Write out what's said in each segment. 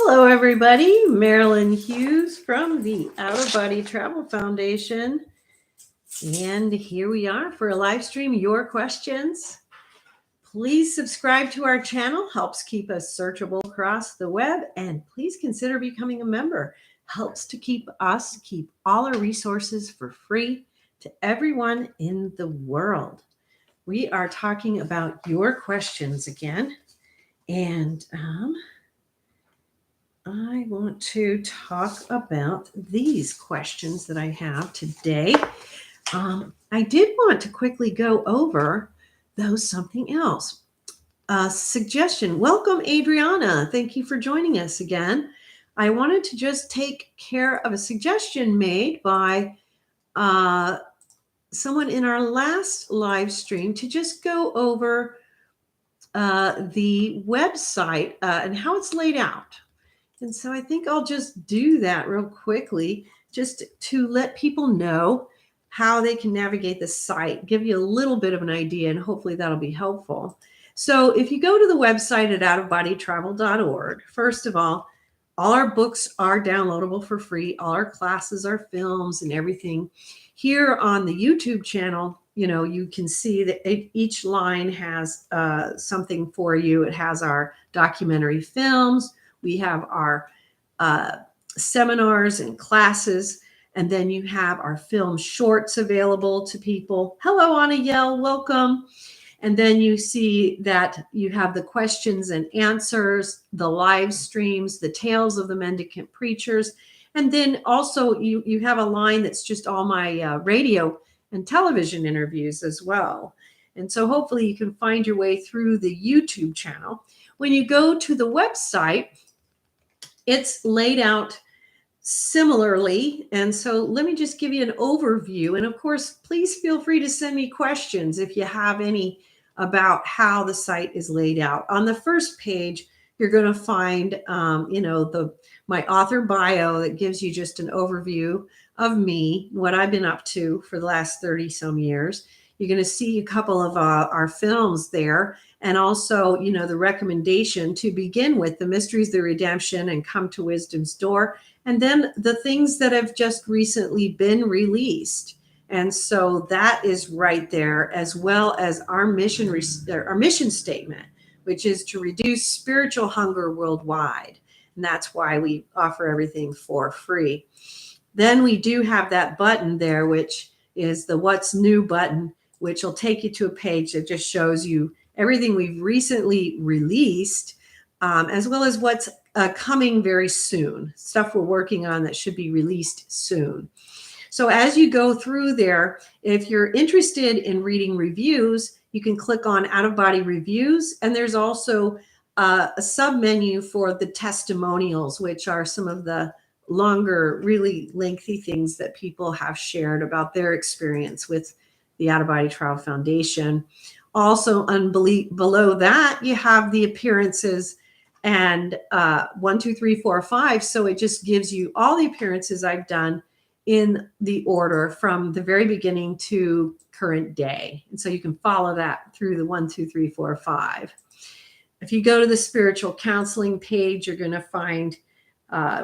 Hello, everybody. Marilynn Hughes from the Outer Body Travel Foundation. And here we are for a live stream, Your Questions. Please subscribe to our channel, helps keep us searchable across the web. And please consider becoming a member. Helps to keep all our resources for free to everyone in the world. We are talking about your questions again. And I want to talk about these questions that I have today. I did want to quickly go over, though, something else. Suggestion. Welcome, Adriana. Thank you for joining us again. I wanted to just take care of a suggestion made by someone in our last live stream to just go over the website and how it's laid out. And so I think I'll just do that real quickly, just to let people know how they can navigate the site, give you a little bit of an idea, and hopefully that'll be helpful. So if you go to the website at outofbodytravel.org, first of all our books are downloadable for free. All our classes, our films, and everything. Here on the YouTube channel, you can see that each line has something for you. It has our documentary films. We have our seminars and classes, and then you have our film shorts available to people. Hello, Anna Yell, welcome. And then you see that you have the questions and answers, the live streams, the tales of the mendicant preachers. And then also you have a line that's just all my radio and television interviews as well. And so hopefully you can find your way through the YouTube channel. When you go to the website, it's laid out similarly. And so let me just give you an overview. And of course, please feel free to send me questions if you have any about how the site is laid out. On the first page, you're going to find, my author bio that gives you just an overview of me, what I've been up to for the last 30 some years. You're going to see a couple of our films there. And also, the recommendation to begin with, The Mysteries of the Redemption and Come to Wisdom's Door. And then the things that have just recently been released. And so that is right there, as well as our mission statement, which is to reduce spiritual hunger worldwide. And that's why we offer everything for free. Then we do have that button there, which is the What's New button, which will take you to a page that just shows you everything we've recently released, as well as what's coming very soon, stuff we're working on that should be released soon. So as you go through there, if you're interested in reading reviews, you can click on Out of Body Reviews. And there's also a sub-menu for the testimonials, which are some of the longer, really lengthy things that people have shared about their experience with the Out of Body Travel Foundation. Also, below that, you have the appearances and 1, 2, 3, 4, 5. So it just gives you all the appearances I've done in the order from the very beginning to current day. And so you can follow that through the 1, 2, 3, 4, 5. If you go to the spiritual counseling page, you're going to find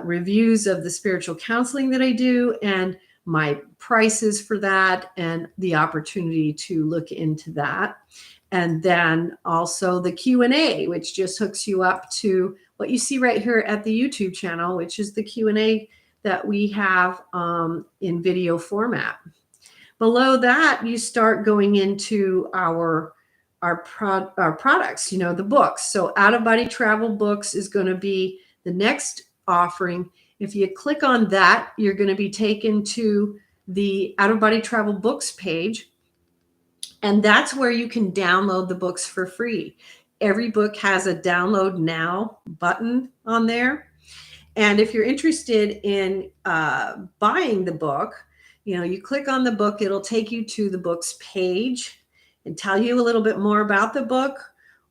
reviews of the spiritual counseling that I do and my prices for that and the opportunity to look into that. And then also the Q&A, which just hooks you up to what you see right here at the YouTube channel, which is the Q&A that we have in video format. Below that, you start going into our products, the books. So Out of Body Travel Books is going to be the next offering. If you click on that, you're going to be taken to the Out of Body Travel Books page. And that's where you can download the books for free. Every book has a download now button on there. And if you're interested in buying the book, you click on the book, it'll take you to the book's page and tell you a little bit more about the book.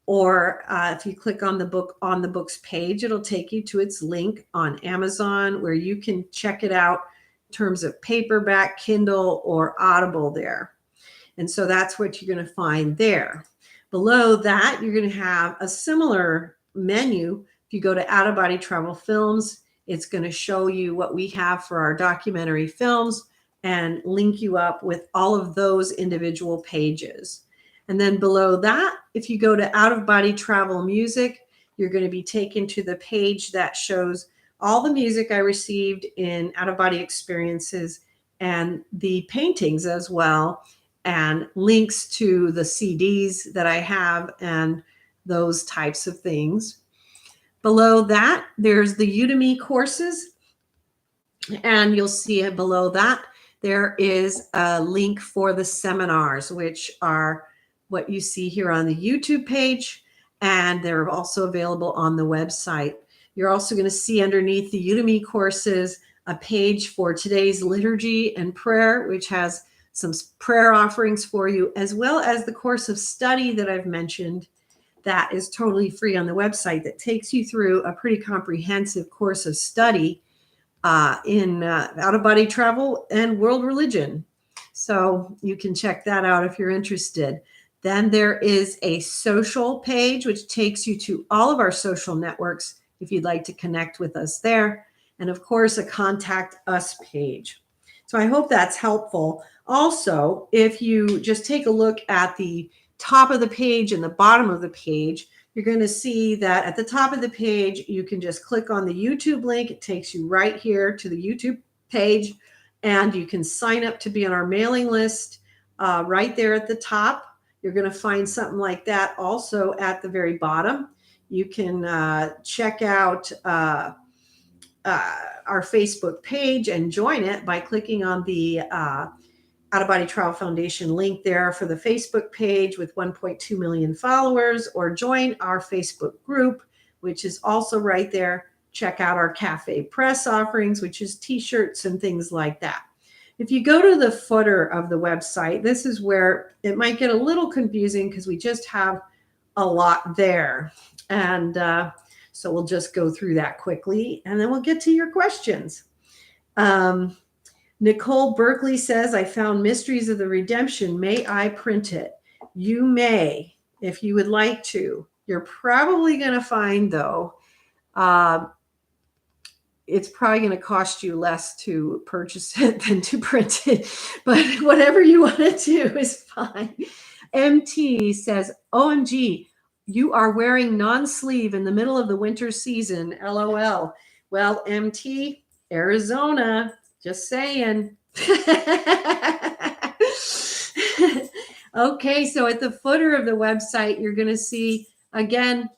Or if you click on the book on the book's page, it'll take you to its link on Amazon where you can check it out in terms of paperback, Kindle, or Audible there. And so that's what you're going to find there. Below that, you're going to have a similar menu, If you go to Out of Body Travel Films, it's going to show you what we have for our documentary films and link you up with all of those individual pages. And then below that, if you go to Out of Body Travel Music, you're going to be taken to the page that shows all the music I received in Out of Body Experiences and the paintings as well, and links to the CDs that I have and those types of things. Below that, there's the Udemy courses, and you'll see below that there is a link for the seminars, which are what you see here on the YouTube page, and they're also available on the website. You're also going to see underneath the Udemy courses a page for today's liturgy and prayer, which has some prayer offerings for you, as well as the course of study that I've mentioned that is totally free on the website that takes you through a pretty comprehensive course of study in out-of-body travel and world religion. So you can check that out if you're interested. Then there is a social page, which takes you to all of our social networks if you'd like to connect with us there. And of course, a contact us page. So I hope that's helpful. Also, if you just take a look at the top of the page and the bottom of the page, you're going to see that at the top of the page, you can just click on the YouTube link. It takes you right here to the YouTube page, and you can sign up to be on our mailing list right there at the top. You're going to find something like that also at the very bottom. You can check out our Facebook page and join it by clicking on the Out of Body Travel Foundation link there for the Facebook page with 1.2 million followers, or join our Facebook group, which is also right there. Check out our Cafe Press offerings, which is t-shirts and things like that. If you go to the footer of the website, this is where it might get a little confusing because we just have a lot there. And so we'll just go through that quickly, and then we'll get to your questions. Nicole Berkeley says, I found Mysteries of the Redemption. May I print it? You may, if you would like to. You're probably going to find, though, it's probably going to cost you less to purchase it than to print it. But whatever you want to do is fine. MT says, OMG, you are wearing non-sleeve in the middle of the winter season. LOL. Well, MT, Arizona. Just saying. Okay, so at the footer of the website, you're going to see, again,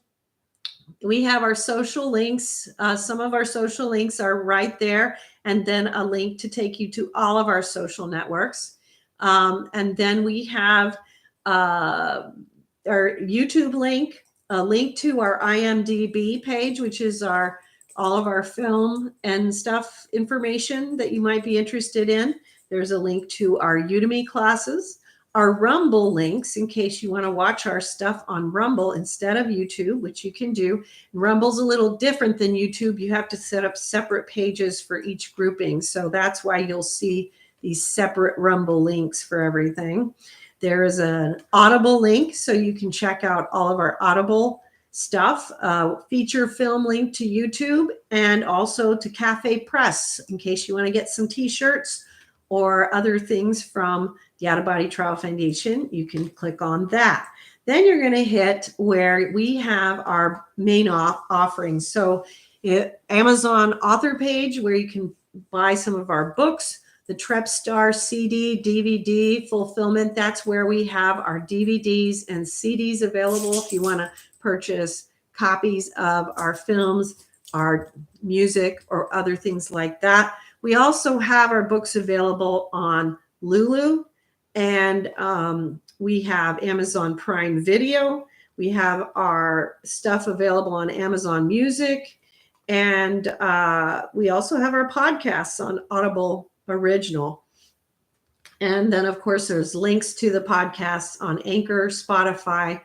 we have our social links. Some of our social links are right there, and then a link to take you to all of our social networks. And then we have our YouTube link, a link to our IMDb page, which is all of our film and stuff information that you might be interested in. There's a link to our Udemy classes, our Rumble links in case you want to watch our stuff on Rumble instead of YouTube, which you can do. Rumble's a little different than YouTube. You have to set up separate pages for each grouping. So that's why you'll see these separate Rumble links for everything. There is an Audible link, so you can check out all of our Audible stuff, feature film link to YouTube, and also to Cafe Press in case you want to get some t-shirts or other things from the Out of Body Travel Foundation. You can click on that. Then you're going to hit where we have our main offerings. So Amazon author page where you can buy some of our books, the TrepStar CD, DVD, fulfillment. That's where we have our DVDs and CDs available if you want to purchase copies of our films, our music, or other things like that. We also have our books available on Lulu, and we have Amazon Prime Video. We have our stuff available on Amazon Music, and we also have our podcasts on Audible Original. And then, of course, there's links to the podcasts on Anchor, Spotify,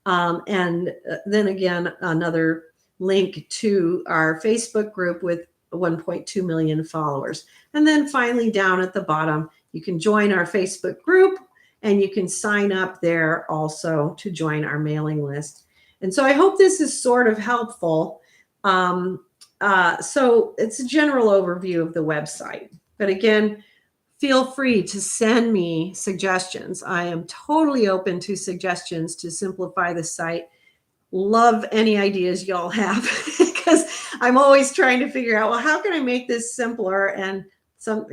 and then again, another link to our Facebook group with 1.2 million followers. And then finally, down at the bottom, you can join our Facebook group, and you can sign up there also to join our mailing list. And so I hope this is sort of helpful. So it's a general overview of the website. But again, feel free to send me suggestions. I am totally open to suggestions to simplify the site. Love any ideas y'all have because I'm always trying to figure out, well, how can I make this simpler? And so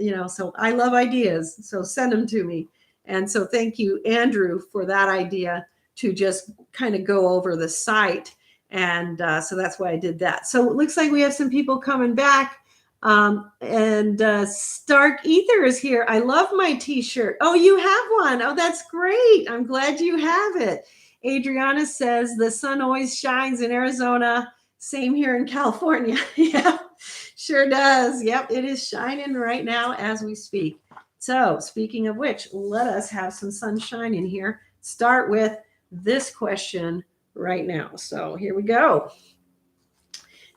I love ideas. So send them to me. And so thank you, Andrew, for that idea to just kind of go over the site. And so that's why I did that. So it looks like we have some people coming back. And Stark Ether is here. I love my t-shirt. Oh, you have one. Oh, that's great. I'm glad you have it. Adriana says the sun always shines in Arizona. Same here in California. Yeah, sure does. Yep, it is shining right now as we speak. So speaking of which, let us have some sunshine in here. Start with this question right now. So here we go.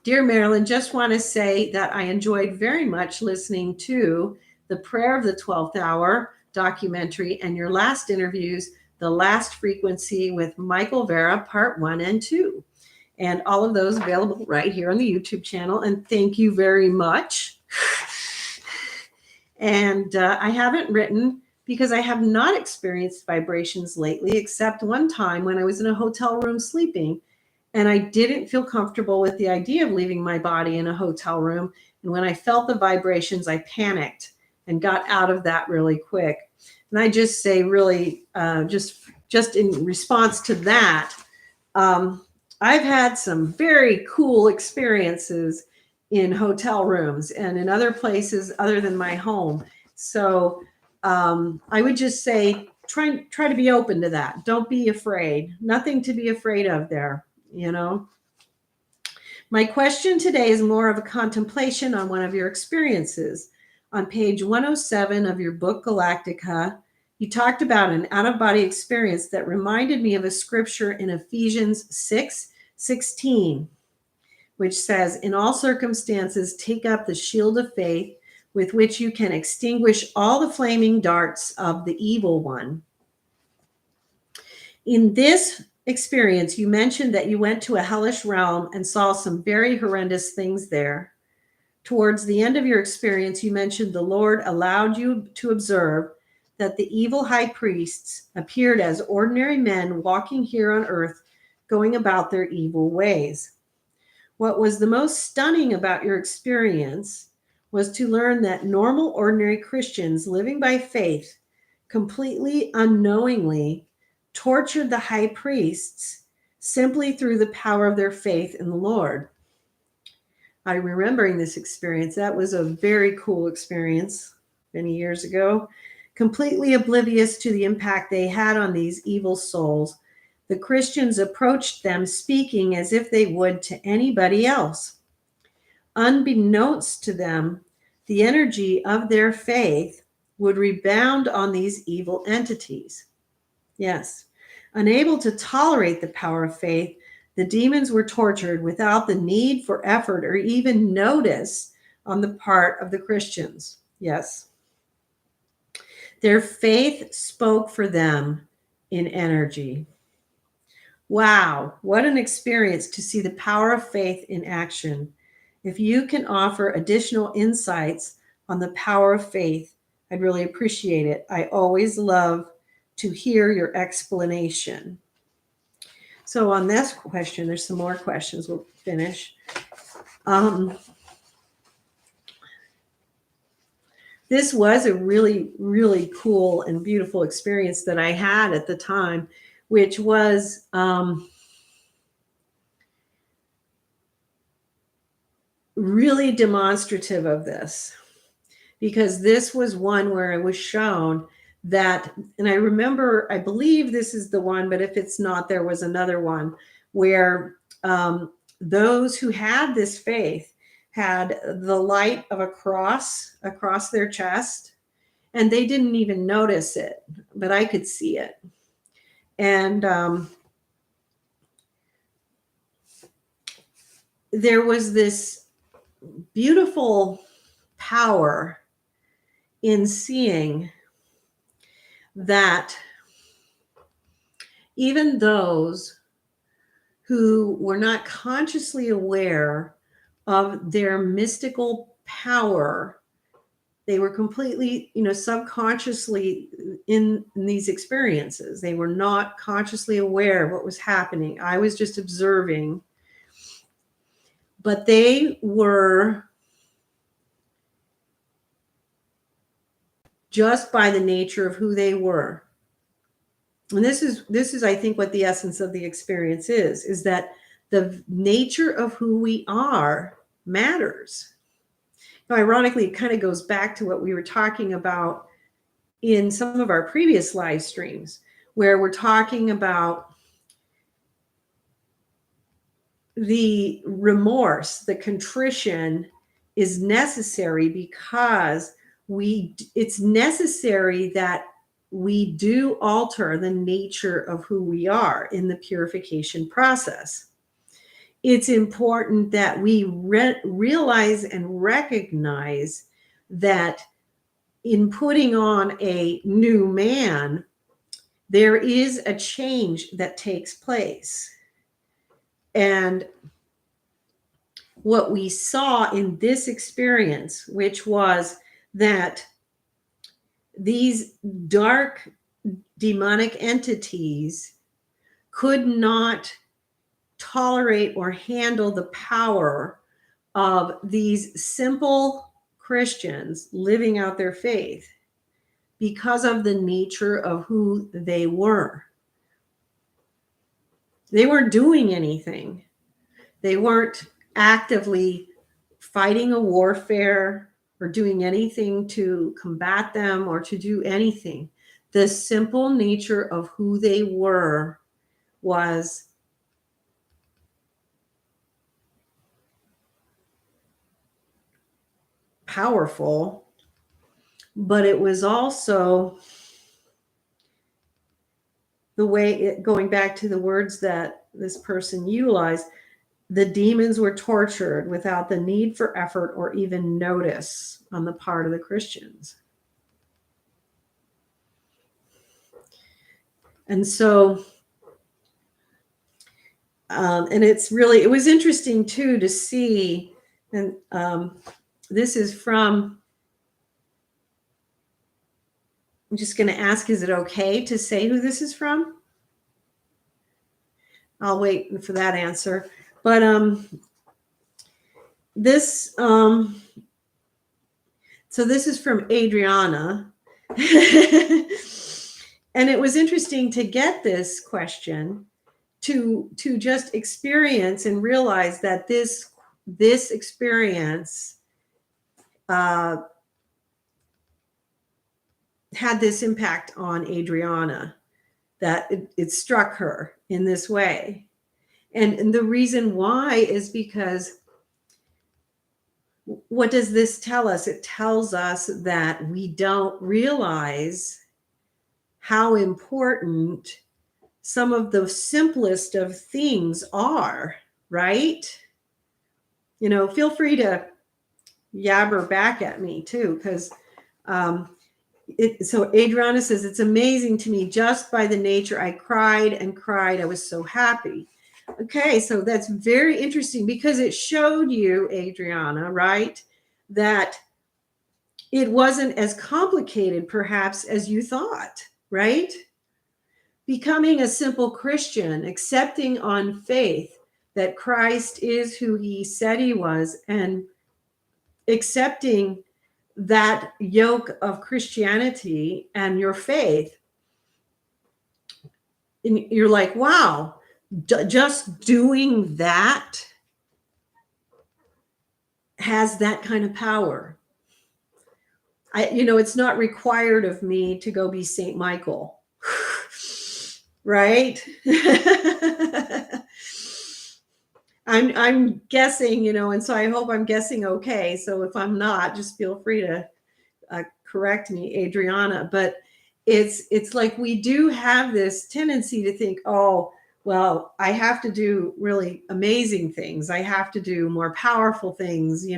Dear Marilynn, just want to say that I enjoyed very much listening to the Prayer of the 12th Hour documentary and your last interviews, The Last Frequency with Michael Vera, part 1 and 2. And all of those available right here on the YouTube channel. And thank you very much. And I haven't written because I have not experienced vibrations lately, except one time when I was in a hotel room sleeping. And I didn't feel comfortable with the idea of leaving my body in a hotel room. And when I felt the vibrations, I panicked and got out of that really quick. And I just say, really, just in response to that, I've had some very cool experiences in hotel rooms and in other places other than my home. So I would just say, try to be open to that. Don't be afraid. Nothing to be afraid of there. My question today is more of a contemplation on one of your experiences. On page 107 of your book, Galactica, you talked about an out-of-body experience that reminded me of a scripture in Ephesians 6:16, which says, in all circumstances, take up the shield of faith with which you can extinguish all the flaming darts of the evil one. In this experience, you mentioned that you went to a hellish realm and saw some very horrendous things there. Towards the end of your experience, you mentioned the Lord allowed you to observe that the evil high priests appeared as ordinary men walking here on earth, going about their evil ways. What was the most stunning about your experience was to learn that normal, ordinary Christians living by faith, completely unknowingly, tortured the high priests simply through the power of their faith in the Lord. I'm remembering this experience. That was a very cool experience many years ago. Completely oblivious to the impact they had on these evil souls, the Christians approached them speaking as if they would to anybody else. Unbeknownst to them, the energy of their faith would rebound on these evil entities. Yes. Unable to tolerate the power of faith, the demons were tortured without the need for effort or even notice on the part of the Christians. Yes. Their faith spoke for them in energy. Wow, what an experience to see the power of faith in action. If you can offer additional insights on the power of faith, I'd really appreciate it. I always love to hear your explanation. So on this question, there's some more questions. We'll finish. This was a really, really cool and beautiful experience that I had at the time, which was really demonstrative of this, because this was one where I was shown that, and I remember, I believe this is the one, but if it's not, there was another one where those who had this faith had the light of a cross across their chest, and they didn't even notice it, but I could see it. And there was this beautiful power in seeing that even those who were not consciously aware of their mystical power. They were completely, subconsciously in these experiences. They were not consciously aware of what was happening. I was just observing. But they were, just by the nature of who they were. And this is, I think, what the essence of the experience is that the nature of who we are matters. Now, ironically, it kind of goes back to what we were talking about in some of our previous live streams, where we're talking about the remorse, the contrition is necessary because it's necessary that we do alter the nature of who we are in the purification process. It's important that we realize and recognize that in putting on a new man, there is a change that takes place. And what we saw in this experience, which was that these dark demonic entities could not tolerate or handle the power of these simple Christians living out their faith because of the nature of who they were. They weren't doing anything. They weren't actively fighting a warfare or doing anything to combat them or to do anything. The simple nature of who they were was powerful, but it was also the way going back to the words that this person utilized, the demons were tortured without the need for effort or even notice on the part of the Christians. And so, and it was interesting too to see, and this is from, I'm just going to ask, is it okay to say who this is from? I'll wait for that answer. But this, so this is from Adriana. And it was interesting to get this question, to just experience and realize that this experience had this impact on Adriana, that it struck her in this way. And the reason why is because what does this tell us? It tells us that we don't realize how important some of the simplest of things are, right? Feel free to yabber back at me too, because so Adriana says, it's amazing to me just by the nature. I cried and cried. I was so happy. Okay, so that's very interesting because it showed you, Adriana, right, that it wasn't as complicated perhaps as you thought, right? Becoming a simple Christian, accepting on faith that Christ is who he said he was, and accepting that yoke of Christianity and your faith, and you're like, wow, just doing that has that kind of power. It's not required of me to go be Saint Michael, right? I'm guessing, and so I hope I'm guessing okay. So if I'm not, just feel free to correct me, Adriana. But it's like we do have this tendency to think, oh, well, I have to do really amazing things. I have to do more powerful things,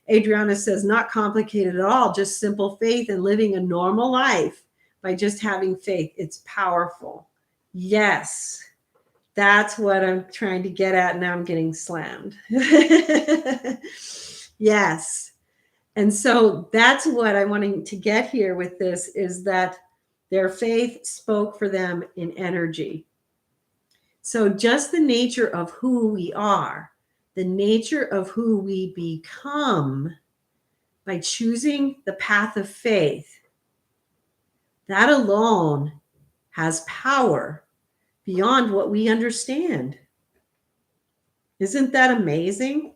Adriana says, not complicated at all, just simple faith and living a normal life by just having faith. It's powerful. Yes, that's what I'm trying to get at. Now I'm getting slammed. Yes. And so that's what I'm wanting to get here with this, is that their faith spoke for them in energy. So just the nature of who we are, the nature of who we become by choosing the path of faith, that alone has power beyond what we understand. Isn't that amazing?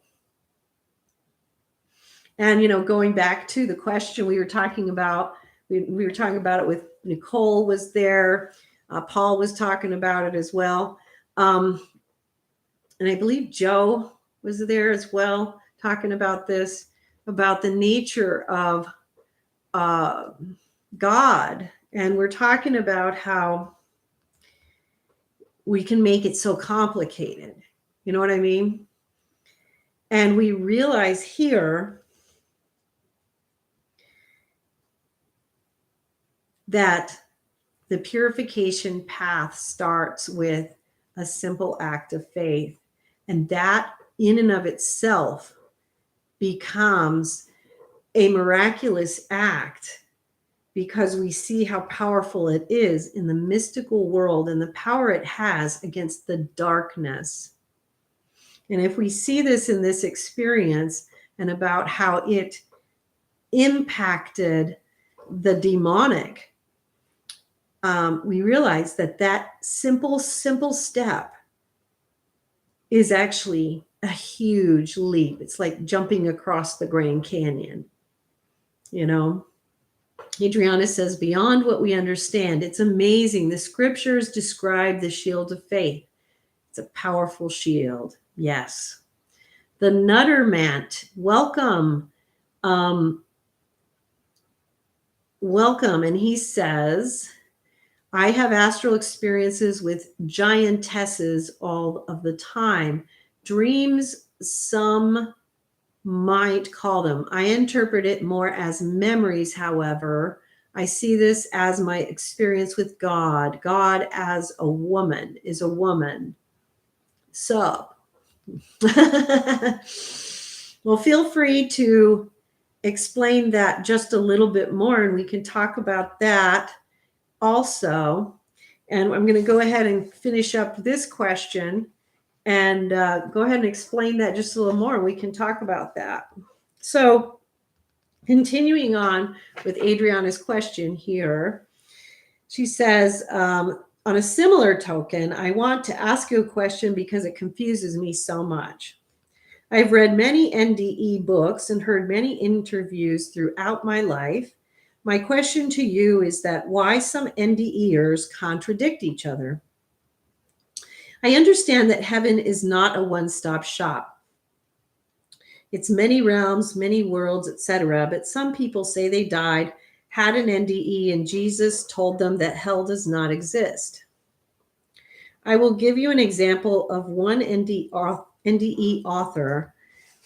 And, going back to the question we were talking about, we were talking about it with Nicole was there. Paul was talking about it as well. And I believe Joe was there as well, talking about this, about the nature of God. And we're talking about how we can make it so complicated. You know what I mean? And we realize here that the purification path starts with a simple act of faith. And that in and of itself becomes a miraculous act, because we see how powerful it is in the mystical world and the power it has against the darkness. And if we see this in this experience and about how it impacted the demonic, we realize that simple step is actually a huge leap. It's like jumping across the Grand Canyon. Adriana says, beyond what we understand. It's amazing. The scriptures describe the shield of faith. It's a powerful shield. Yes. The Nuttermant, welcome. Welcome. And he says, I have astral experiences with giantesses all of the time. Dreams, some might call them. I interpret it more as memories, however. I see this as my experience with God. God as a woman is a woman. So, well, feel free to explain that just a little bit more, and we can talk about that also. And I'm going to go ahead and finish up this question and go ahead and explain that just a little more. We can talk about that. So continuing on with Adriana's question here, she says, on a similar token, I want to ask you a question because it confuses me so much. I've read many NDE books and heard many interviews throughout my life. My question to you is that why some NDEers contradict each other. I understand that heaven is not a one-stop shop. It's many realms, many worlds, etc. But some people say they died, had an NDE, and Jesus told them that hell does not exist. I will give you an example of one NDE author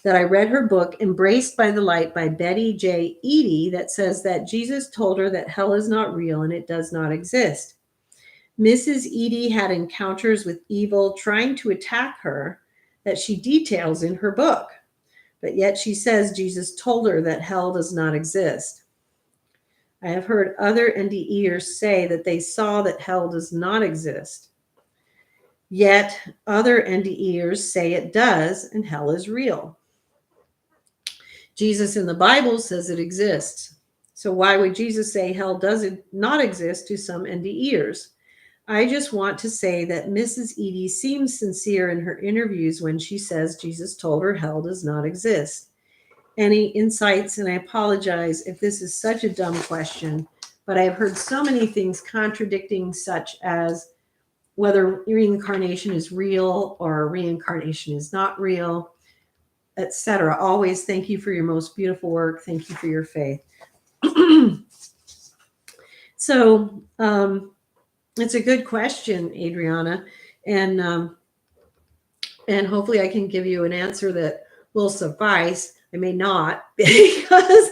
that I read her book, Embraced by the Light by Betty J. Eady, that says that Jesus told her that hell is not real and it does not exist. Mrs. Eady had encounters with evil trying to attack her that she details in her book, but yet she says Jesus told her that hell does not exist. I have heard other NDEers say that they saw that hell does not exist, yet other NDEers say it does and hell is real. Jesus in the Bible says it exists. So why would Jesus say hell does not exist to some NDEers? I just want to say that Mrs. Eady seems sincere in her interviews when she says Jesus told her hell does not exist. Any insights? And I apologize if this is such a dumb question, but I've heard so many things contradicting, such as whether reincarnation is real or reincarnation is not real, etc. Always thank you for your most beautiful work. Thank you for your faith. So, it's a good question, Adriana, and hopefully I can give you an answer that will suffice. I may not, because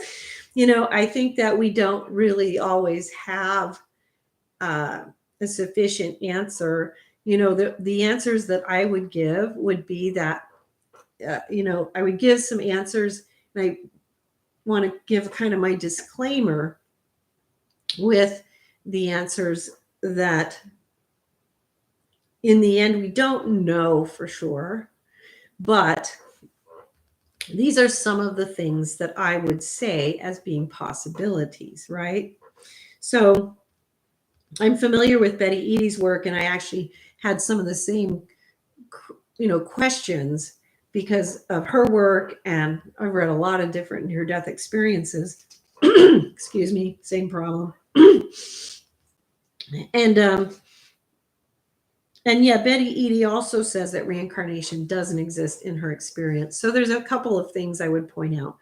I think that we don't really always have a sufficient answer. The answers that I would give would be that I would give some answers, I want to give kind of my disclaimer with the answers that in the end, we don't know for sure, but these are some of the things that I would say as being possibilities, right? So I'm familiar with Betty Eadie's work, and I actually had some of the same, questions because of her work, and I've read a lot of different near-death experiences. Excuse me, same problem. And yeah, Betty Eadie also says that reincarnation doesn't exist in her experience. So there's a couple of things I would point out.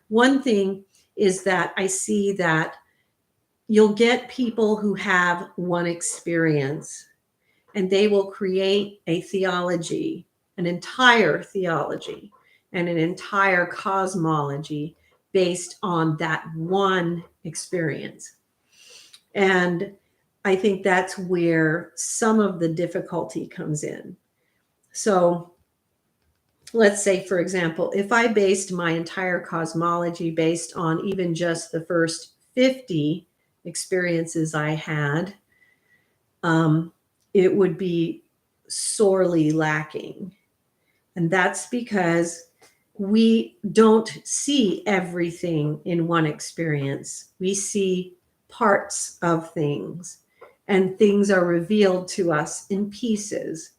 One thing is that I see that you'll get people who have one experience, and they will create a theology, an entire theology, and an entire cosmology based on that one experience. And I think that's where some of the difficulty comes in. So let's say, for example, if I based my entire cosmology based on even just the first 50 experiences I had, it would be sorely lacking. And that's because we don't see everything in one experience. We see parts of things, and things are revealed to us in pieces.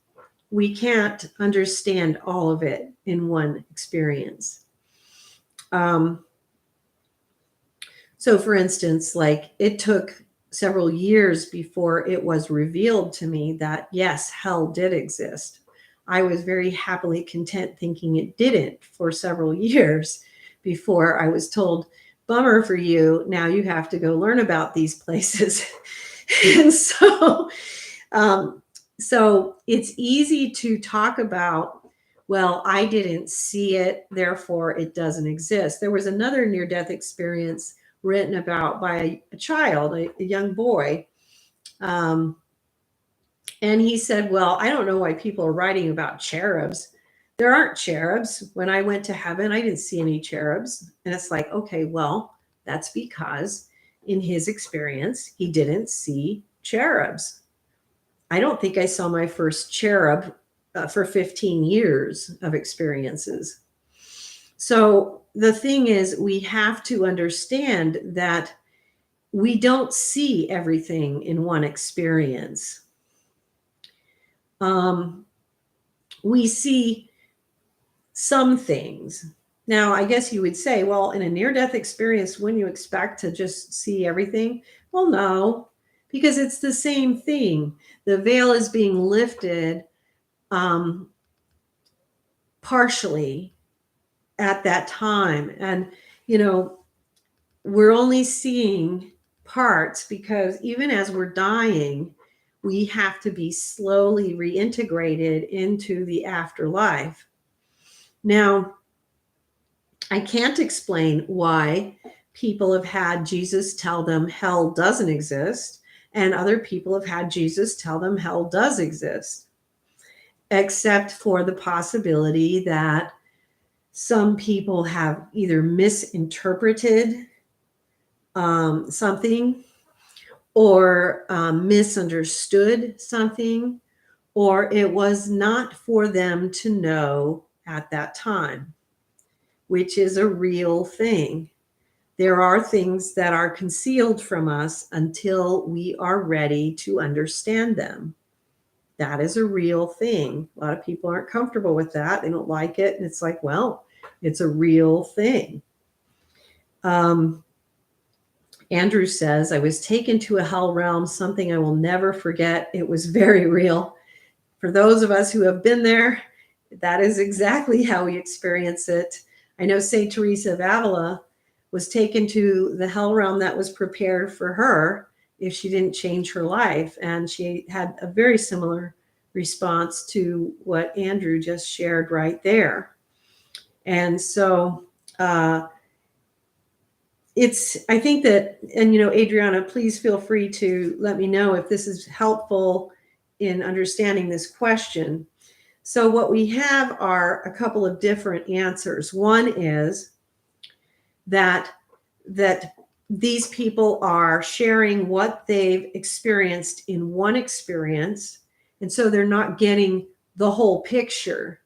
We can't understand all of it in one experience. So for instance, like it took several years before it was revealed to me that yes, hell did exist. I was very happily content thinking it didn't for several years before I was told, bummer for you, now you have to go learn about these places. And so it's easy to talk about, well, I didn't see it, therefore it doesn't exist. There was another near-death experience written about by a child, a young boy. And he said, well, I don't know why people are writing about cherubs. There aren't cherubs. When I went to heaven, I didn't see any cherubs. And it's like, okay, well, that's because in his experience, he didn't see cherubs. I don't think I saw my first cherub for 15 years of experiences. So the thing is, we have to understand that we don't see everything in one experience. We see some things. Now, I guess you would say, well, in a near-death experience, wouldn't you expect to just see everything? Well, no, because it's the same thing. The veil is being lifted partially at that time. And, we're only seeing parts because even as we're dying, we have to be slowly reintegrated into the afterlife. Now, I can't explain why people have had Jesus tell them hell doesn't exist, and other people have had Jesus tell them hell does exist, except for the possibility that some people have either misinterpreted something, or misunderstood something, or it was not for them to know at that time, which is a real thing. There are things that are concealed from us until we are ready to understand them. That is a real thing. A lot of people aren't comfortable with that. They don't like it. And it's like, well, it's a real thing. Andrew says, I was taken to a hell realm, something I will never forget. It was very real. For those of us who have been there, that is exactly how we experience it. I know St. Teresa of Avila was taken to the hell realm that was prepared for her if she didn't change her life. And she had a very similar response to what Andrew just shared right there. And so, I think that, and Adriana, please feel free to let me know if this is helpful in understanding this question. So what we have are a couple of different answers. One is that these people are sharing what they've experienced in one experience, and so they're not getting the whole picture.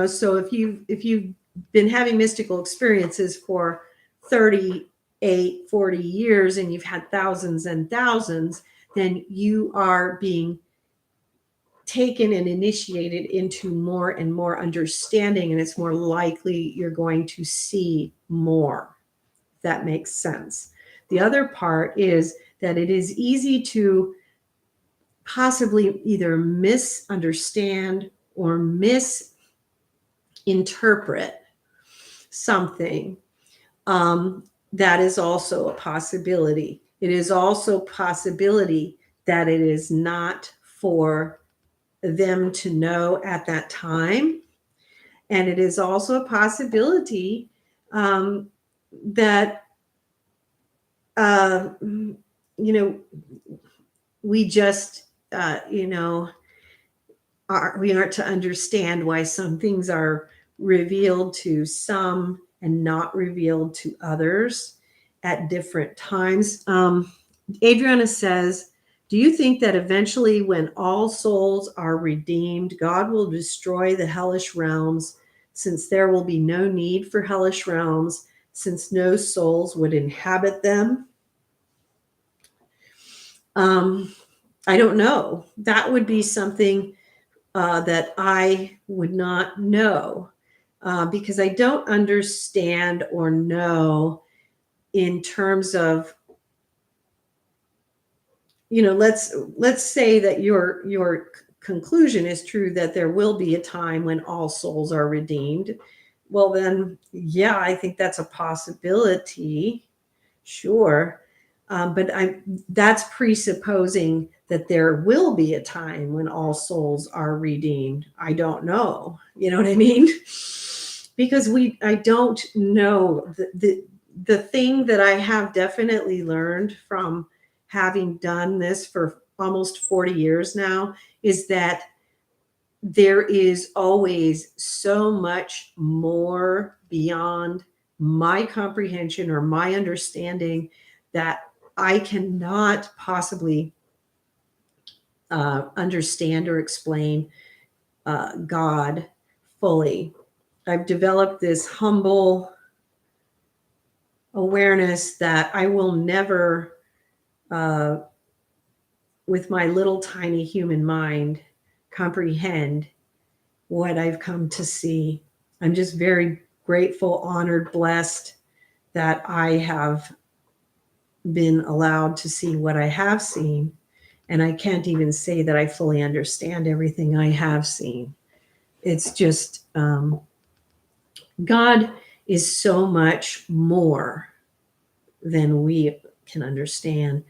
So if you've been having mystical experiences for 38, 40 years, and you've had thousands and thousands, then you are being taken and initiated into more and more understanding, and it's more likely you're going to see more. If that makes sense. The other part is that it is easy to possibly either misunderstand or misinterpret something. That is also a possibility. It is also a possibility that it is not for them to know at that time. And it is also a possibility that, we just, we aren't to understand why some things are revealed to some and not revealed to others at different times. Adriana says, do you think that eventually when all souls are redeemed, God will destroy the hellish realms, since there will be no need for hellish realms, since no souls would inhabit them? I don't know. That would be something that I would not know, because I don't understand or know in terms of, let's say that your conclusion is true, that there will be a time when all souls are redeemed. Well, then, yeah, I think that's a possibility. Sure. But that's presupposing that there will be a time when all souls are redeemed. I don't know. You know what I mean? Because I don't know. The thing that I have definitely learned from having done this for almost 40 years now is that there is always so much more beyond my comprehension or my understanding that I cannot possibly understand or explain God fully. I've developed this humble awareness that I will never, with my little tiny human mind, comprehend what I've come to see. I'm just very grateful, honored, blessed that I have been allowed to see what I have seen. And I can't even say that I fully understand everything I have seen. It's just, God is so much more than we can understand.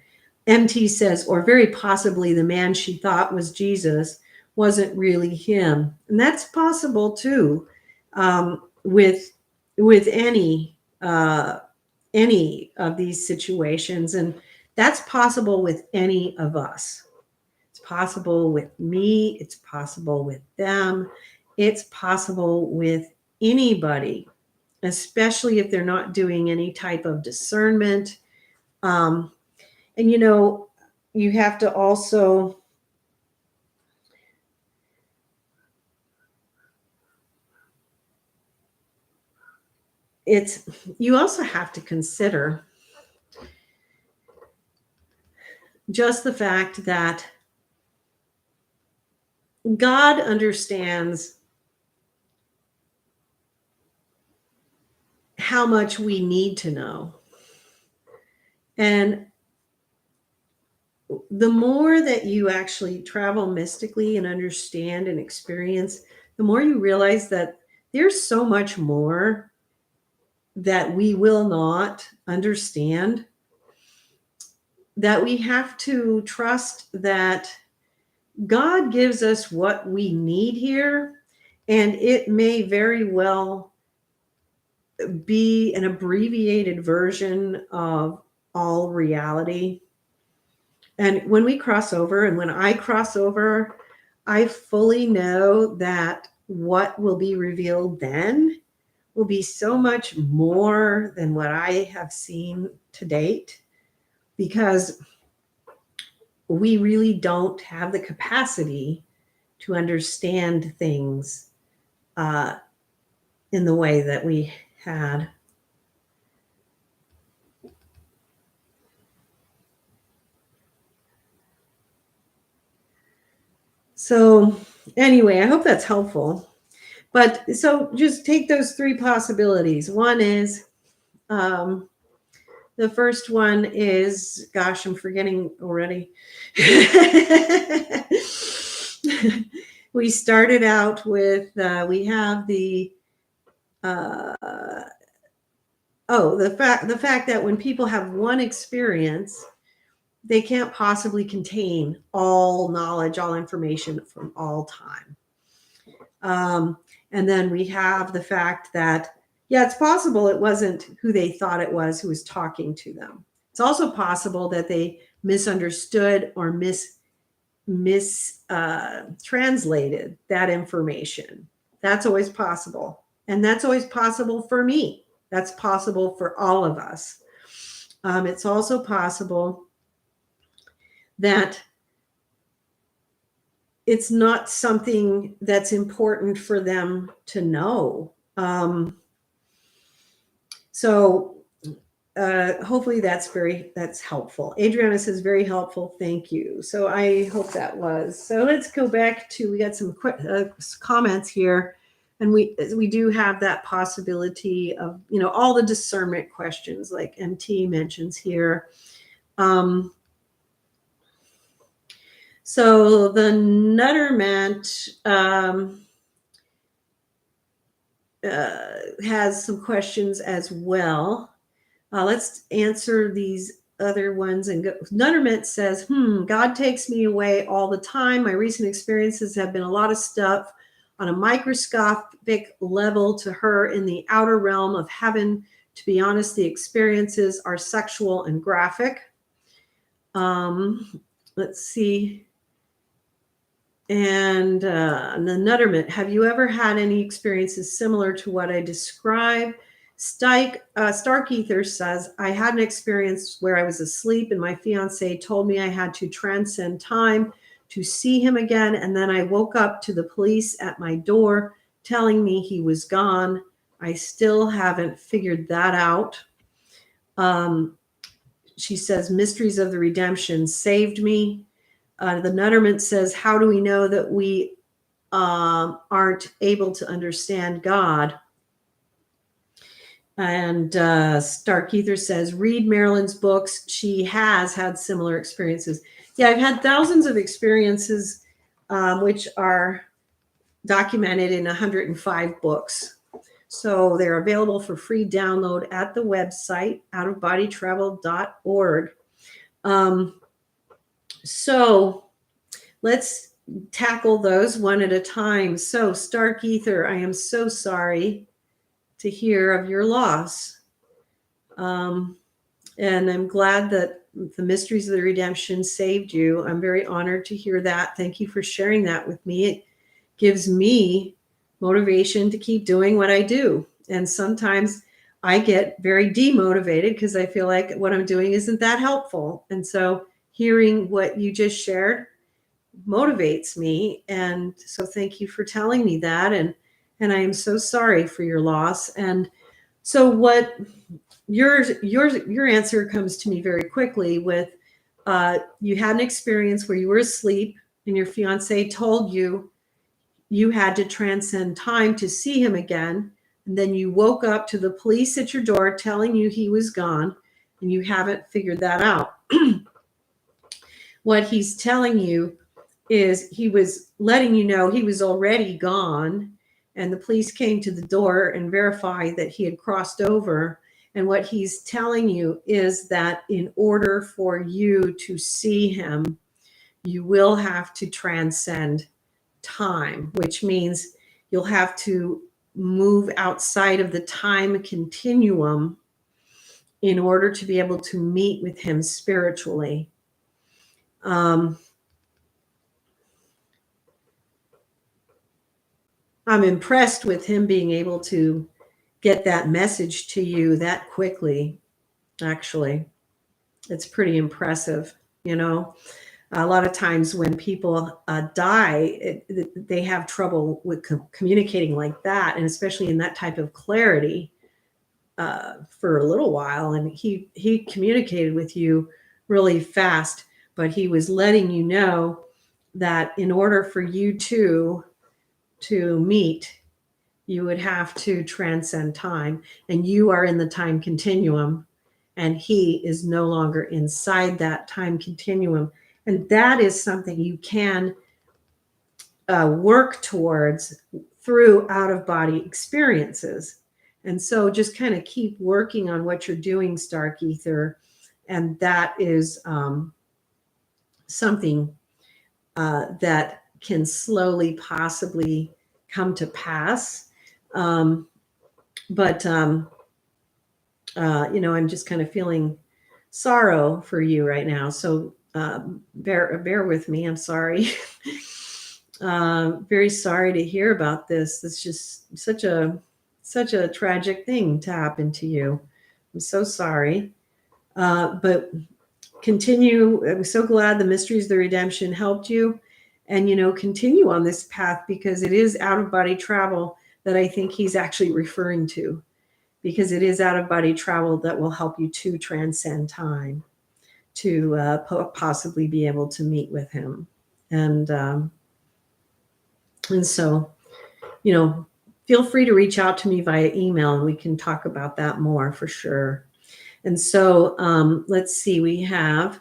MT says, or very possibly the man she thought was Jesus wasn't really him. And that's possible too, with any of these situations. And that's possible with any of us. It's possible with me. It's possible with them. It's possible with anybody, especially if they're not doing any type of discernment. And you have to also you also have to consider just the fact that God understands how much we need to know. And the more that you actually travel mystically and understand and experience, the more you realize that there's so much more that we will not understand, that we have to trust that God gives us what we need here, and it may very well be an abbreviated version of all reality. And when we cross over, and when I cross over, I fully know that what will be revealed then will be so much more than what I have seen to date, because we really don't have the capacity to understand things in the way that we had. So anyway, I hope that's helpful. But so just take those three possibilities. One is, the first one is, gosh, I'm forgetting already. We started out with, we have the, the fact that when people have one experience, they can't possibly contain all knowledge, all information from all time. And then we have the fact that, yeah, it's possible it wasn't who they thought it was who was talking to them. It's also possible that they misunderstood or translated that information. That's always possible. And that's always possible for me. That's possible for all of us. It's also possible that it's not something that's important for them to know. So hopefully that's helpful. Adriana says very helpful. Thank you. So I hope that was. So let's go back to, we got some quick comments here, and we do have that possibility of, all the discernment questions like MT mentions here. So the Nutterment has some questions as well. Let's answer these other ones and go. Nutterment says, God takes me away all the time. My recent experiences have been a lot of stuff on a microscopic level to her in the outer realm of heaven. To be honest, the experiences are sexual and graphic. Let's see. And the Nutterment, have you ever had any experiences similar to what I described? Stark Ether says, I had an experience where I was asleep and my fiance told me I had to transcend time to see him again. And then I woke up to the police at my door telling me he was gone. I still haven't figured that out. She says, Mysteries of the Redemption saved me. The Nutterment says, how do we know that we aren't able to understand God? And Stark Ether says, read Marilynn's books. She has had similar experiences. Yeah, I've had thousands of experiences, which are documented in 105 books. So they're available for free download at the website, outofbodytravel.org. So let's tackle those one at a time. So Stark Ether, I am so sorry to hear of your loss. And I'm glad that the Mysteries of the Redemption saved you. I'm very honored to hear that. Thank you for sharing that with me. It gives me motivation to keep doing what I do. And sometimes I get very demotivated because I feel like what I'm doing isn't that helpful. And so hearing what you just shared motivates me. And so thank you for telling me that. And I am so sorry for your loss. And so what your answer comes to me very quickly with, you had an experience where you were asleep and your fiance told you you had to transcend time to see him again. And then you woke up to the police at your door telling you he was gone, and you haven't figured that out. What he's telling you is he was letting you know he was already gone, and the police came to the door and verified that he had crossed over. And what he's telling you is that in order for you to see him, you will have to transcend time, which means you'll have to move outside of the time continuum in order to be able to meet with him spiritually. I'm impressed with him being able to get that message to you that quickly. Actually, it's pretty impressive. A lot of times when people die, they have trouble with communicating like that, and especially in that type of clarity for a little while. And he communicated with you really fast, but he was letting you know that in order for you two to meet, you would have to transcend time, and you are in the time continuum, and he is no longer inside that time continuum. And that is something you can work towards through out-of-body experiences. And so just kind of keep working on what you're doing, Stark Ether. And that is something that can slowly possibly come to pass. But I'm just kind of feeling sorrow for you right now. So bear with me. I'm sorry. Very sorry to hear about this. It's just such a tragic thing to happen to you. I'm so sorry. But continue. I'm so glad the mysteries of the redemption helped you, and continue on this path, because it is out of body travel that I think he's actually referring to, because it is out of body travel that will help you to transcend time, to possibly be able to meet with him. And so, feel free to reach out to me via email, and we can talk about that more for sure. And so let's see, we have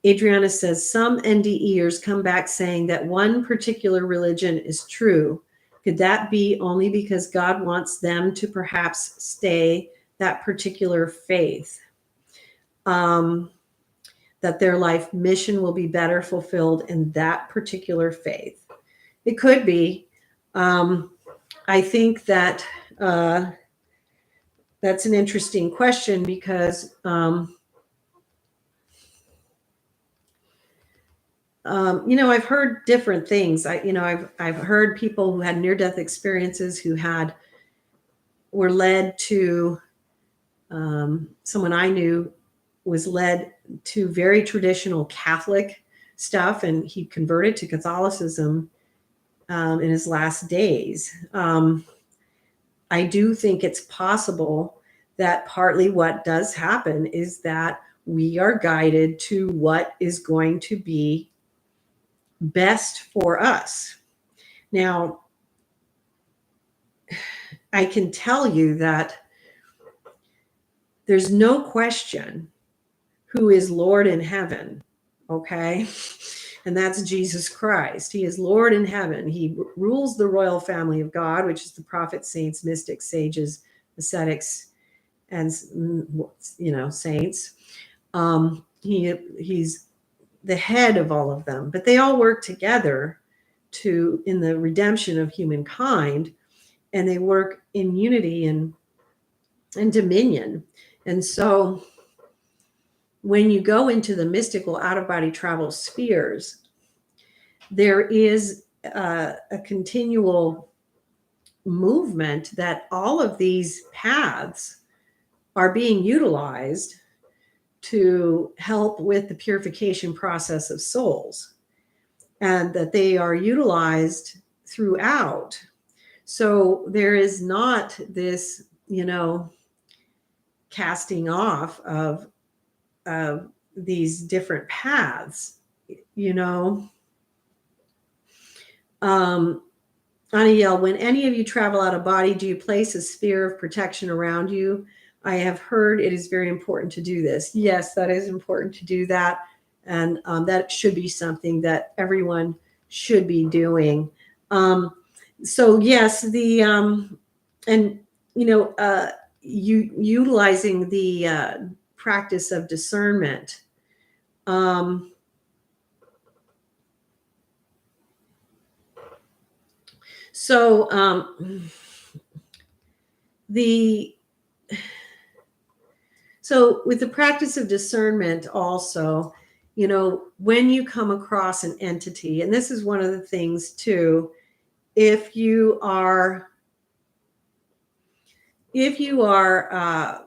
Adriana says, some NDEers come back saying that one particular religion is true. Could that be only because God wants them to perhaps stay that particular faith? That their life mission will be better fulfilled in that particular faith? It could be. I think that that's an interesting question, because I've heard different things. I've heard people who had near-death experiences who were led to, someone I knew was led to very traditional Catholic stuff, and he converted to Catholicism in his last days. I do think it's possible that partly what does happen is that we are guided to what is going to be best for us. Now, I can tell you that there's no question who is Lord in heaven, okay? And that's Jesus Christ. He is Lord in heaven. He rules the royal family of God, which is the prophets, saints, mystics, sages, ascetics, and saints. He's the head of all of them, but they all work together in the redemption of humankind, and they work in unity and dominion. And so when you go into the mystical out-of-body travel spheres, there is a continual movement that all of these paths are being utilized to help with the purification process of souls, and that they are utilized throughout. So there is not this, casting off of these different paths, Aniel, when any of you travel out of body, do you place a sphere of protection around you? I have heard it is very important to do this. Yes, that is important to do that. And that should be something that everyone should be doing. So yes, utilizing the practice of discernment. So with the practice of discernment also, when you come across an entity, and this is one of the things too, if you are if you are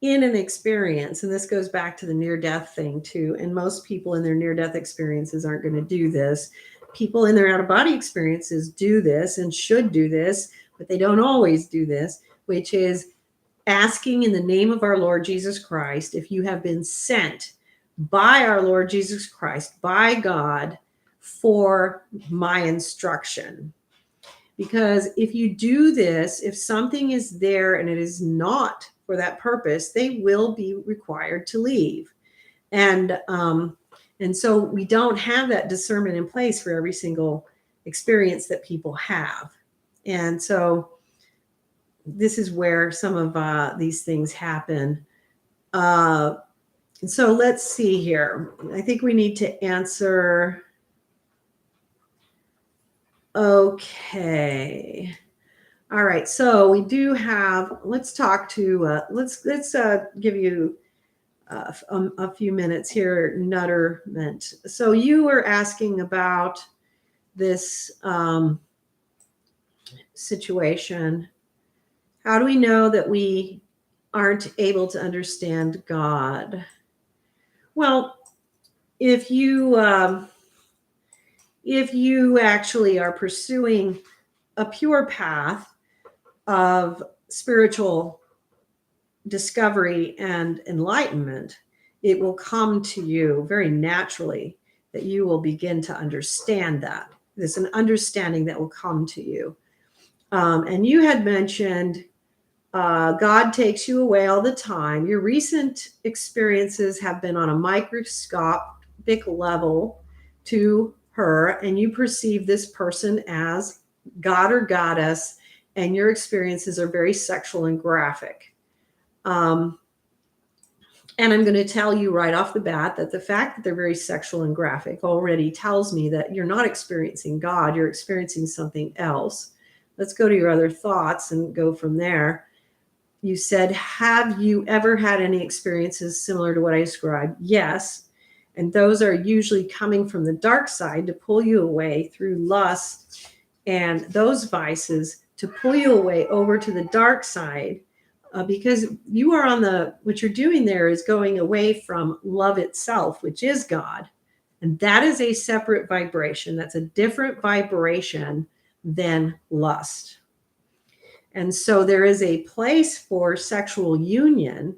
in an experience, and this goes back to the near-death thing too, and most people in their near-death experiences aren't going to do this. People in their out-of-body experiences do this and should do this, but they don't always do this, which is asking in the name of our Lord Jesus Christ, if you have been sent by our Lord Jesus Christ, by God, for my instruction. Because if you do this, if something is there and it is not for that purpose, they will be required to leave. And so we don't have that discernment in place for every single experience that people have. And so this is where some of these things happen. And so let's see here. I think we need to answer. Okay. All right. So we do have, let's talk to, let's give you a few minutes here, Nutterment. So you were asking about this situation. How do we know that we aren't able to understand God? Well, if you actually are pursuing a pure path of spiritual discovery and enlightenment, it will come to you very naturally that you will begin to understand that. There's an understanding that will come to you. And you had mentioned God takes you away all the time. Your recent experiences have been on a microscopic level to her, and you perceive this person as God or goddess, and your experiences are very sexual and graphic. And I'm going to tell you right off the bat that the fact that they're very sexual and graphic already tells me that you're not experiencing God, you're experiencing something else. Let's go to your other thoughts and go from there. You said, have you ever had any experiences similar to what I described? Yes. And those are usually coming from the dark side to pull you away through lust and those vices, to pull you away over to the dark side. Because you are what you're doing there is going away from love itself, which is God. And that is a separate vibration. That's a different vibration than lust. And so there is a place for sexual union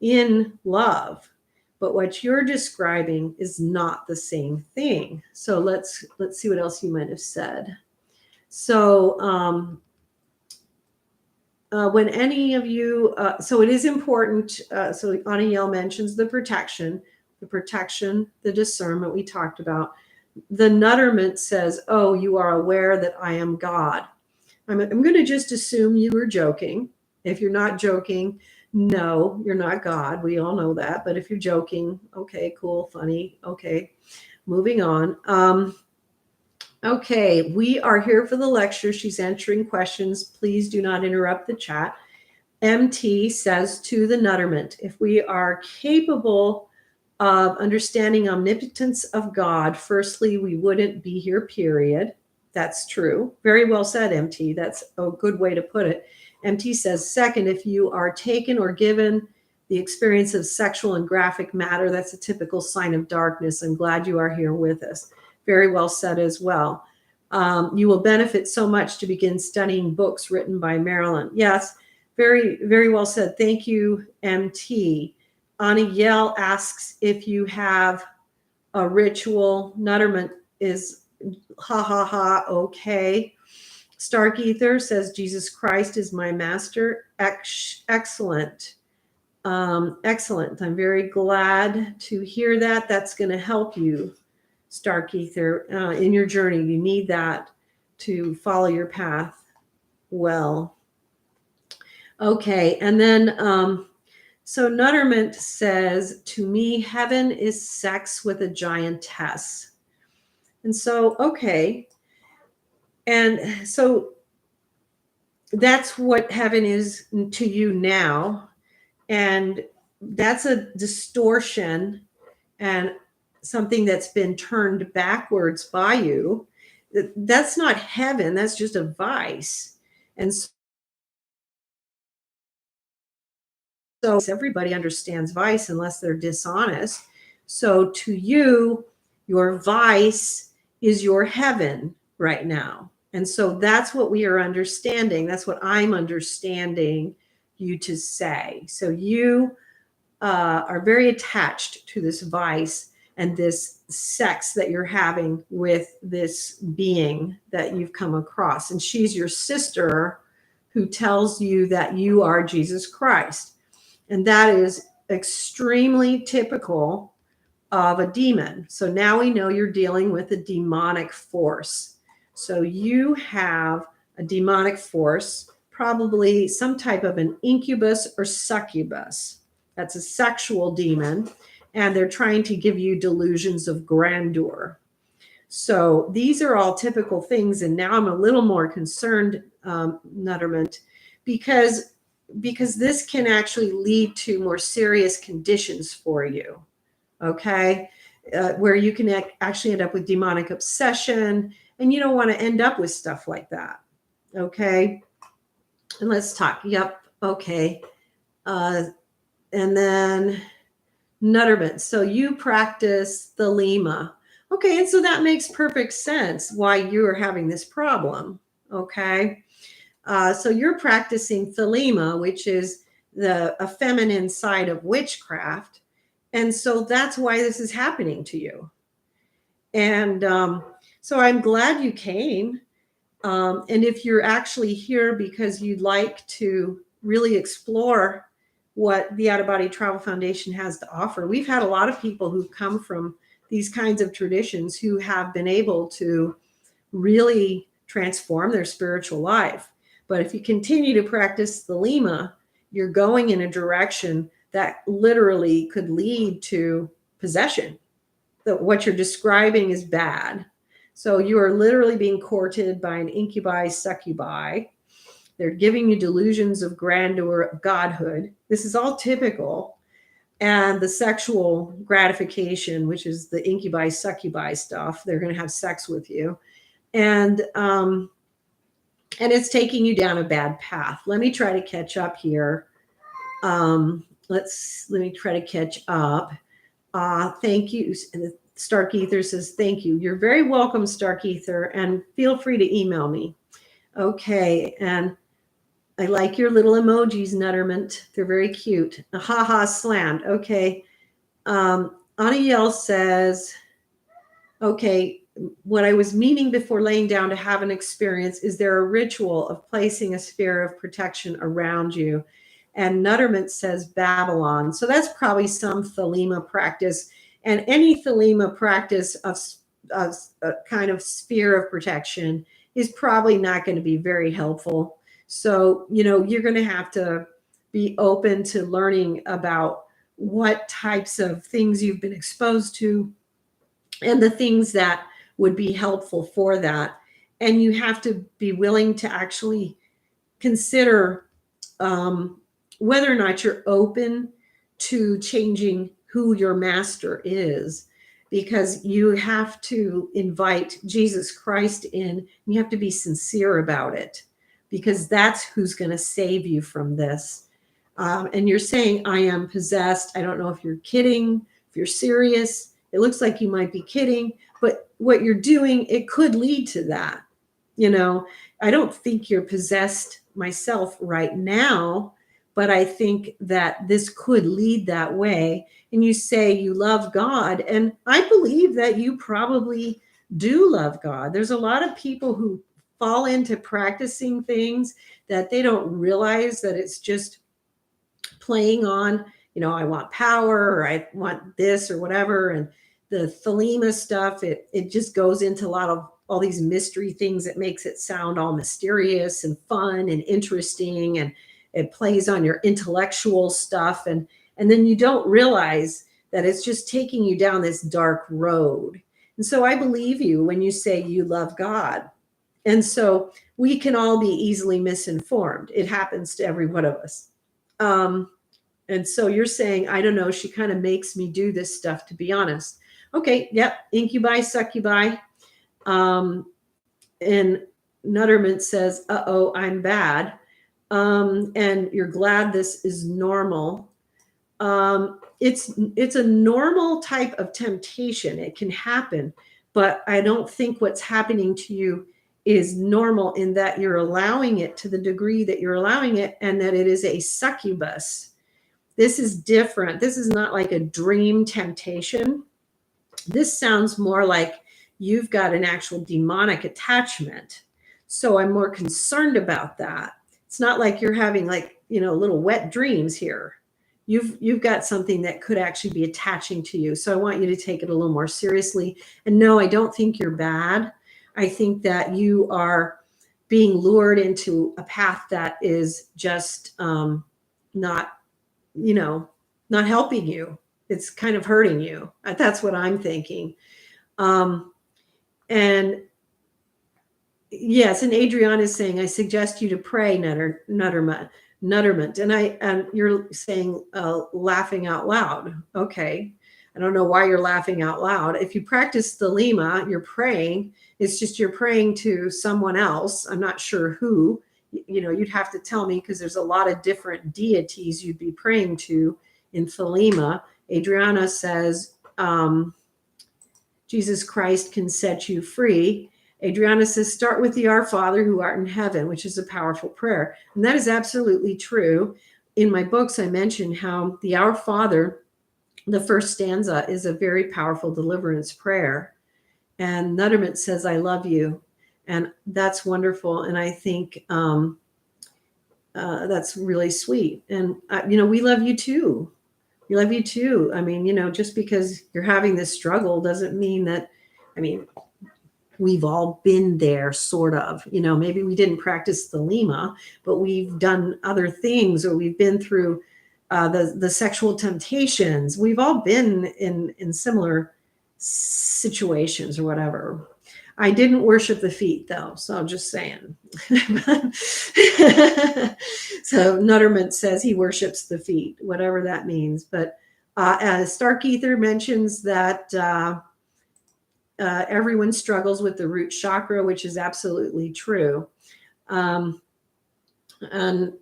in love, but what you're describing is not the same thing. So let's see what else you might have said. So when any of you, so it is important. So Aniel mentions the protection, the discernment we talked about. The Nutterment says, oh, you are aware that I am God. I'm going to just assume you were joking. If you're not joking, no, you're not God. We all know that. But if you're joking, okay, cool, funny. Okay, moving on. Okay, we are here for the lecture. She's answering questions. Please do not interrupt the chat. MT says to the Nutterment, if we are capable of understanding omnipotence of God, firstly, we wouldn't be here, period. That's true. Very well said, MT. That's a good way to put it. MT says, second, if you are taken or given the experience of sexual and graphic matter, that's a typical sign of darkness. I'm glad you are here with us. Very well said as well. You will benefit so much to begin studying books written by Marilynn. Yes, very, very well said. Thank you, MT. Aniel asks if you have a ritual. Nutterment is ha ha ha, okay. Stark Ether says, Jesus Christ is my master. Excellent. Excellent. I'm very glad to hear that. That's going to help you, Stark Ether, in your journey. You need that to follow your path well. Okay. And then, so Nutterment says, to me, heaven is sex with a giantess. And so, okay. And so that's what heaven is to you now. And that's a distortion and something that's been turned backwards by you. That's not heaven. That's just a vice. And so everybody understands vice unless they're dishonest. So to you, your vice is your heaven right now. And so that's what we are understanding. That's what I'm understanding you to say. So you are very attached to this vice and this sex that you're having with this being that you've come across. And she's your sister who tells you that you are Jesus Christ. And that is extremely typical of a demon. So now we know you're dealing with a demonic force. So you have a demonic force, probably some type of an incubus or succubus. That's a sexual demon, and they're trying to give you delusions of grandeur. So these are all typical things. And now I'm a little more concerned, Nutterment, because this can actually lead to more serious conditions for you. Okay. Where you can actually end up with demonic obsession, and you don't want to end up with stuff like that. Okay. And let's talk. Yep. Okay. And then Nutterment. So you practice the Lima. Okay. And so that makes perfect sense why you are having this problem. Okay. So you're practicing Thelema, which is a feminine side of witchcraft. And so that's why this is happening to you. And so I'm glad you came. And if you're actually here because you'd like to really explore what the Out of Body Travel Foundation has to offer, we've had a lot of people who've come from these kinds of traditions who have been able to really transform their spiritual life. But if you continue to practice the Lima, you're going in a direction that literally could lead to possession. That what you're describing is bad. So you are literally being courted by an incubi, succubi. They're giving you delusions of grandeur, of godhood. This is all typical. And the sexual gratification, which is the incubi, succubi stuff, they're going to have sex with you. And it's taking you down a bad path. Let me try to catch up here. Let me try to catch up. Thank you. Stark Ether says, thank you. You're very welcome, Stark Ether, and feel free to email me. Okay. And I like your little emojis, Nutterment. They're very cute. Ha slammed. Okay. Aniel says, okay, what I was meaning before laying down to have an experience, is there a ritual of placing a sphere of protection around you? And Nutterment says Babylon. So that's probably some Thelema practice. And any Thelema practice of a kind of sphere of protection is probably not going to be very helpful. So, you're going to have to be open to learning about what types of things you've been exposed to and the things that would be helpful for that. And you have to be willing to actually consider whether or not you're open to changing who your master is, because you have to invite Jesus Christ in. And you have to be sincere about it, because that's who's going to save you from this. And you're saying, I am possessed. I don't know if you're kidding, if you're serious. It looks like you might be kidding, but what you're doing, it could lead to that. I don't think you're possessed myself right now, but I think that this could lead that way. And you say you love God, and I believe that you probably do love God. There's a lot of people who fall into practicing things that they don't realize that it's just playing on, I want power, or I want this or whatever. And the Thelema stuff, it just goes into a lot of all these mystery things. It makes it sound all mysterious and fun and interesting, and it plays on your intellectual stuff. And then you don't realize that it's just taking you down this dark road. And so I believe you when you say you love God. And so we can all be easily misinformed. It happens to every one of us. And so you're saying, I don't know, she kind of makes me do this stuff, to be honest. Okay, yep, incubi, succubi. And Nutterment says, uh-oh, I'm bad. And you're glad this is normal. It's a normal type of temptation. It can happen, but I don't think what's happening to you is normal in that you're allowing it to the degree that you're allowing it, and that it is a succubus. This is different. This is not like a dream temptation. This sounds more like you've got an actual demonic attachment. So I'm more concerned about that. It's not like you're having little wet dreams here. You've got something that could actually be attaching to you. So I want you to take it a little more seriously. And no, I don't think you're bad. I think that you are being lured into a path that is just not, not helping you. It's kind of hurting you. That's what I'm thinking. And yes, and Adriana is saying, I suggest you to pray, Nutterment. And you're saying laughing out loud. Okay. I don't know why you're laughing out loud. If you practice the Lima, you're praying. It's just you're praying to someone else. I'm not sure who. You'd have to tell me, because there's a lot of different deities you'd be praying to in Thelema. Adriana says, Jesus Christ can set you free. Adriana says, start with the Our Father who art in heaven, which is a powerful prayer. And that is absolutely true. In my books, I mention how the Our Father, the first stanza, is a very powerful deliverance prayer. And Nutterment says, I love you. And that's wonderful. And I think that's really sweet. And, we love you too. We love you too. I mean, just because you're having this struggle doesn't mean that, we've all been there, sort of. Maybe we didn't practice the Lima, but we've done other things, or we've been through the sexual temptations. We've all been in similar situations or whatever. I didn't worship the feet, though, so I'm just saying. So Nutterment says he worships the feet, whatever that means. But Stark Ether mentions that everyone struggles with the root chakra, which is absolutely true. And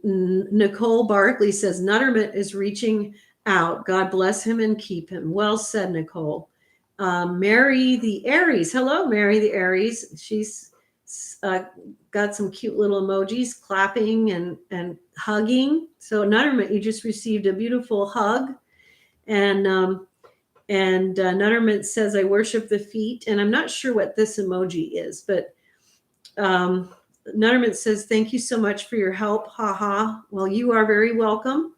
Nicole Barkley says, Nutterment is reaching out. God bless him and keep him. Well said, Nicole. Mary the Aries. Hello, Mary the Aries. She's got some cute little emojis, clapping and hugging. So Nutterment, you just received a beautiful hug. And Nutterment says, I worship the feet. And I'm not sure what this emoji is, but Nutterment says, thank you so much for your help. Haha. Well, you are very welcome.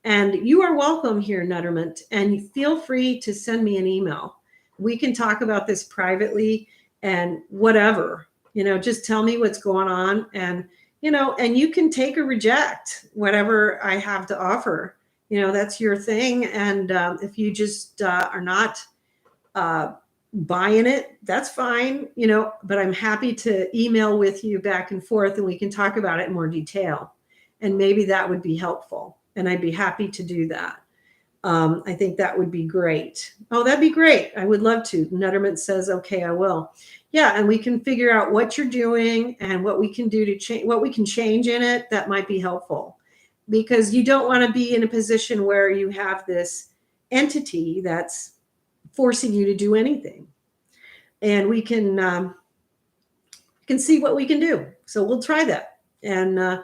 And you are welcome here, Nutterment. And feel free to send me an email. We can talk about this privately and whatever, just tell me what's going on. And, and you can take or reject whatever I have to offer. That's your thing. And if you just are not buying it, that's fine, but I'm happy to email with you back and forth, and we can talk about it in more detail. And maybe that would be helpful. And I'd be happy to do that. I think that would be great. Oh, that'd be great. I would love to. Nutterment says, okay, I will. Yeah. And we can figure out what you're doing and what we can do to change, what we can change in it. That might be helpful, because you don't want to be in a position where you have this entity that's forcing you to do anything. And we can see what we can do. So we'll try that. And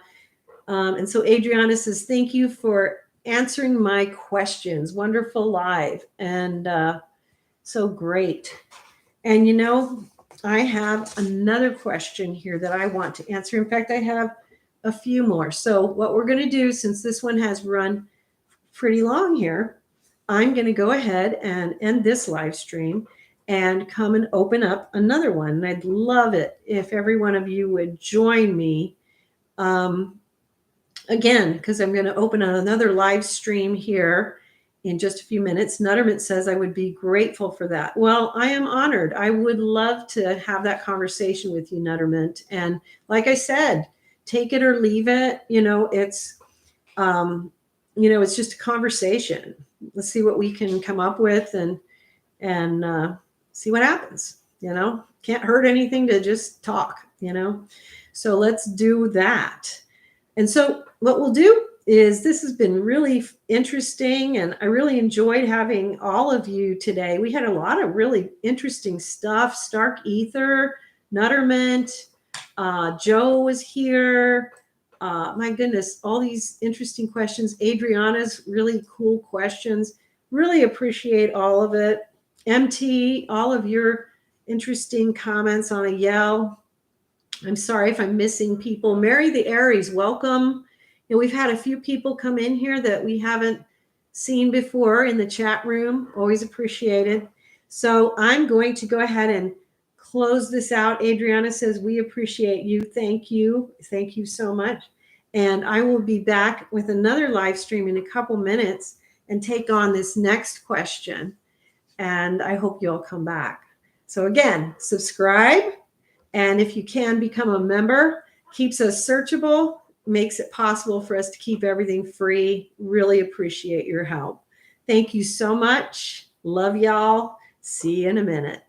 so Adriana says, thank you for answering my questions. Wonderful live. And so great. And I have another question here that I want to answer. In fact, I have a few more. So what we're going to do, since this one has run pretty long here, I'm going to go ahead and end this live stream and come and open up another one. And I'd love it if every one of you would join me again, because I'm going to open another live stream here in just a few minutes. Nutterment says I would be grateful for that. Well, I am honored. I would love to have that conversation with you, Nutterment. And like I said, take it or leave it. It's just a conversation. Let's see what we can come up with and see what happens. Can't hurt anything to just talk. you know? So let's do that. And so what we'll do is, this has been really interesting, and I really enjoyed having all of you today. We had a lot of really interesting stuff. Stark Ether, Nutterment, Joe was here. My goodness, all these interesting questions. Adriana's really cool questions. Really appreciate all of it. MT, all of your interesting comments on a yell. I'm sorry if I'm missing people. Mary the Aries, welcome. You know, we've had a few people come in here that we haven't seen before in the chat room. Always appreciated. So I'm going to go ahead and close this out. Adriana says, we appreciate you. Thank you. Thank you so much. And I will be back with another live stream in a couple minutes and take on this next question. And I hope you'll come back. So again, subscribe. And if you can become a member, keeps us searchable, makes it possible for us to keep everything free. Really appreciate your help. Thank you so much. Love y'all. See you in a minute.